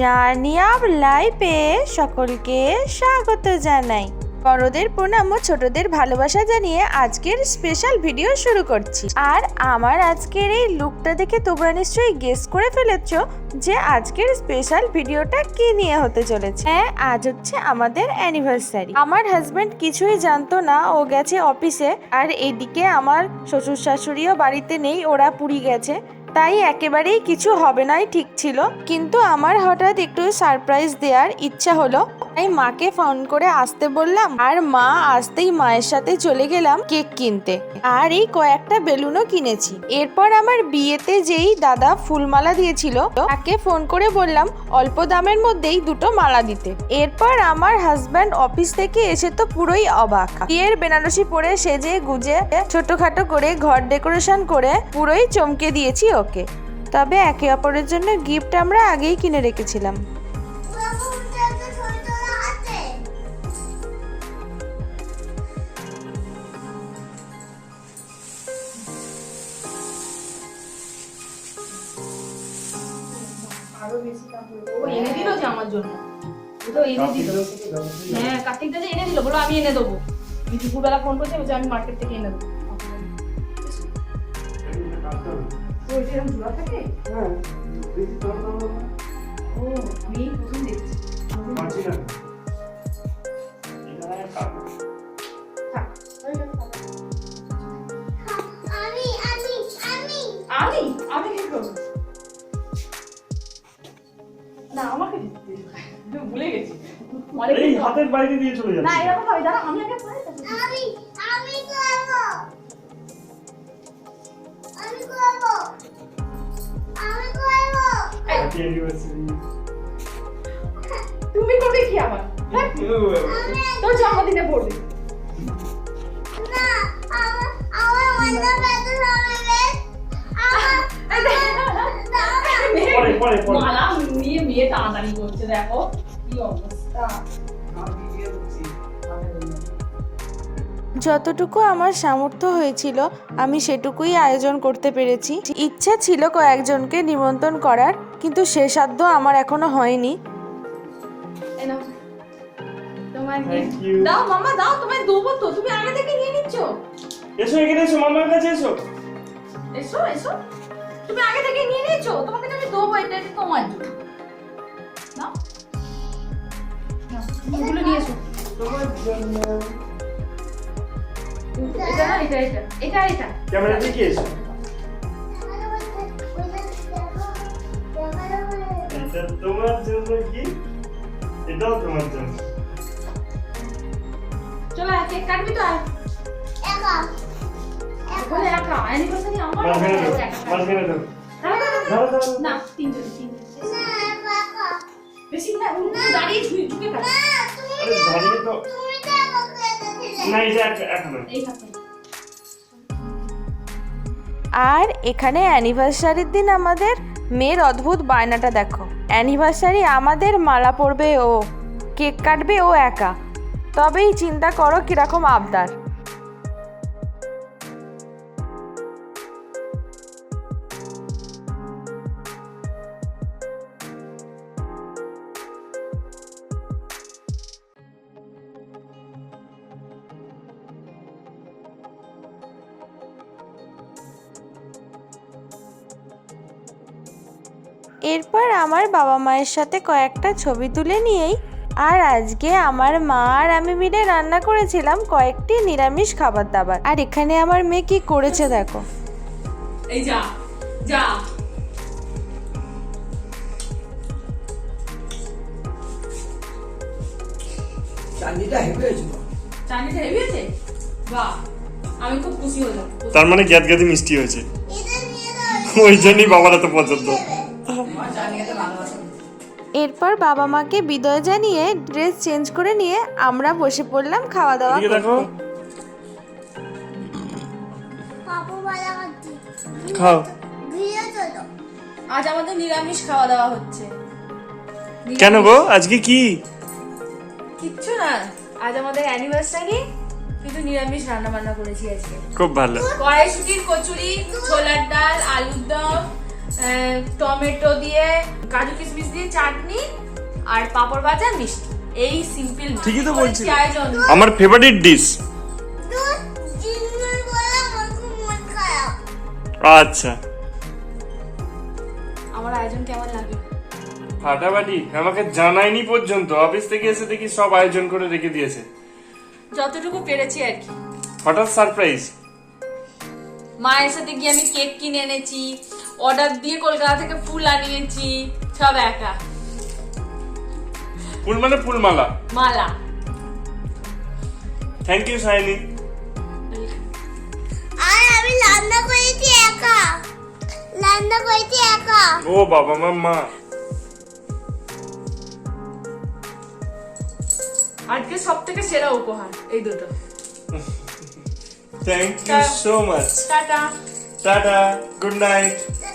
Journey of লাইফে সকলকে স্বাগত জানাই। বড়দের প্রণাম ও ছোটদের ভালোবাসা জানিয়ে আজকের স্পেশাল ভিডিও শুরু করছি। আর আমার আজকের এই লুকটা দেখে তোমরা নিশ্চয়ই গেস করে ফেলেছো যে আজকের স্পেশাল ভিডিওটা কি নিয়ে হতে চলেছে। হ্যাঁ, আজ হচ্ছে আমাদের অ্যানিভার্সারি। আমার হাজবেন্ড কিছুই জানতো না, ও গেছে অফিসে, আর এদিকে আমার শ্বশুর শাশুড়িও বাড়িতে নেই, ওরা পুরী গেছে। তাই একেবারেই কিছু হবে নাই ঠিক ছিল, কিন্তু আমার হঠাৎ একটু সারপ্রাইজ দেওয়ার ইচ্ছা হলো, তাই মাকে ফোন করে আসতে বললাম। আর মা আসতেই মায়ের সাথে চলে গেলাম কেক কিনতে, আর এই কয়েকটা বেলুনও কিনেছি। এরপর আমার বিয়েতে যেই দাদা ফুলমালা দিয়েছিল তাকে ফোন করে বললাম অল্প দামের মধ্যেই দুটো মালা দিতে। এরপর আমার হাজব্যান্ড অফিস থেকে এসে তো পুরোই অবাক। বিয়ের বেনারসি পরে সেজে গুজে ছোটখাটো করে ঘর ডেকোরেশন করে পুরোই চমকে দিয়েছি ওকে। তবে একে অপরের জন্য গিফট আমরা আগেই কিনে রেখেছিলাম। এনে দিল যে আমার জন্য, ও তো এনে দিল। হ্যাঁ, কার্তিকটা যে এনে দিল, বলো আমি এনে দেবো। দুপুরবেলা ফোন করছে, বলছে আমি মার্কেট থেকে এনে দেবো। ও এটা এরকম জোড়া থাকে? হ্যাঁ, ও আমি প্রথম দেখছি। আমি কি করবো? না, আমাকে দিতে ভুলে গেছি। এই হাতের বাইরে দিয়ে চলে যাচ্ছে। না, এরকম হয়, দাঁড়া আমি আগে পরে দেবো। তুমি করবে কি আবার? তোর জন্মদিনে পড়বে। মালা নিয়ে মেয়ে টানাটানি করছে, দেখো কি অবস্থা। যতটুকু আমার সামর্থ্য হয়েছিল আমি সেটুকুই আয়োজন করতে পেরেছি। ইচ্ছা ছিল কয়েকজনকে নিমন্ত্রণ করার, কিন্তু সে সাধ্য আমার এখনো হয়নি। দাও মামা দাও, তোমায় দেবো তো, তুমি আগে থেকে নিয়ে নিচ্ছ। এসো এখানে এসো, মামার কাছে এসো। এসো এসো, তুমি আগে থেকে নিয়ে নিয়েছো, তোমাকে আমি দেবো, এটা তোমার জন্য। নাও এগুলো নিয়ে এসো। তোমার জন্য এটা না, এটা এটা এটা এটা ক্যামেরা দিকে এসো। এটা তোমার জন্য, কি এটাও তোমার জন্য। চলো কেক কাটবি তো। বলে একা অ্যানিভার্সারি আমার মাঝখানে দাও। না, তিনজন বেশি না, দাঁড়িয়ে ঝুঁকে কাট। আরে দাঁড়িয়ে তো না, এটা এখন এই হাতে। আর এখানে অ্যানিভার্সারির দিন আমাদের মেয়ের অদ্ভুত বায়নাটা দেখো। অ্যানিভার্সারি আমাদের, মালা পরবে ও, কেক কাটবে ও একা। তবেই চিন্তা করো কিরকম আবদার। এরপর আমার বাবা মায়ের সাথে কয়েকটা ছবি তুলে নিয়েই, আর আজকে আমার মা আর আমি মিলে রান্না করেছিলাম কয়েকটি নিরামিষ খাবার দাবার। আর এখানে আমার মেয়ে কি করেছে দেখো। এই যা যা, চাঁদিটা হেভি হয়েছে। চাটনিটা হেভি আছে, বাহ, আমি খুব খুশি হলাম। তার মানে গ্যাদ গ্যাদি মিষ্টি হয়েছে, ওই জন্যই বাবার এত পছন্দ। এরপর বাবা মাকে বিদায় জানিয়ে ড্রেস চেঞ্জ করে নিয়ে আমরা বসে পড়লাম খাওয়া দাওয়া দেখো, করতে। খাও। আজ আমাদের নিরামিষ খাওয়া দাওয়া হচ্ছে। কেন গো, আজকে কি? কিচ্ছু না, আজ আমাদের অ্যানিভার্সারি, কিন্তু নিরামিষ রান্না বান্না করেছি আজকে। খুব ভালো। কড়াইশুটির কচুরি, ছোলার ডাল, আলুর দম, টমেটো দিয়ে কাজু কিশমিশ দিয়ে চাটনি আর পাঁপড় ভাজা মিষ্টি, এই সিম্পল ঠিকই তো বলছি। আয়োজন। আমার ফেভারিট ডিশ। আচ্ছা, আমার আয়োজন কেমন লাগে? ফাটাফাটি। আমাকে জানায়নি পর্যন্ত, অফিস থেকে এসে দেখি সব আয়োজন করে রেখে দিয়েছে। যতটুকু পেরেছি আর কি। হঠাৎ সারপ্রাইজ। মায়ের সাথে গিয়ে আমি কেক কিনে এনেছি, অর্ডার দিয়ে কলকাতা থেকে ফুল আনিয়েছি, সব একা। ফুল মানে ফুলমালা। মালা। Thank you Shiny. আর আমি রান্না করেছি একা ও বাবা মাম্মা। আজকে সব থেকে সেরা উপহার এই দুটো। Thank you so much. Tata. Tata, good night. তা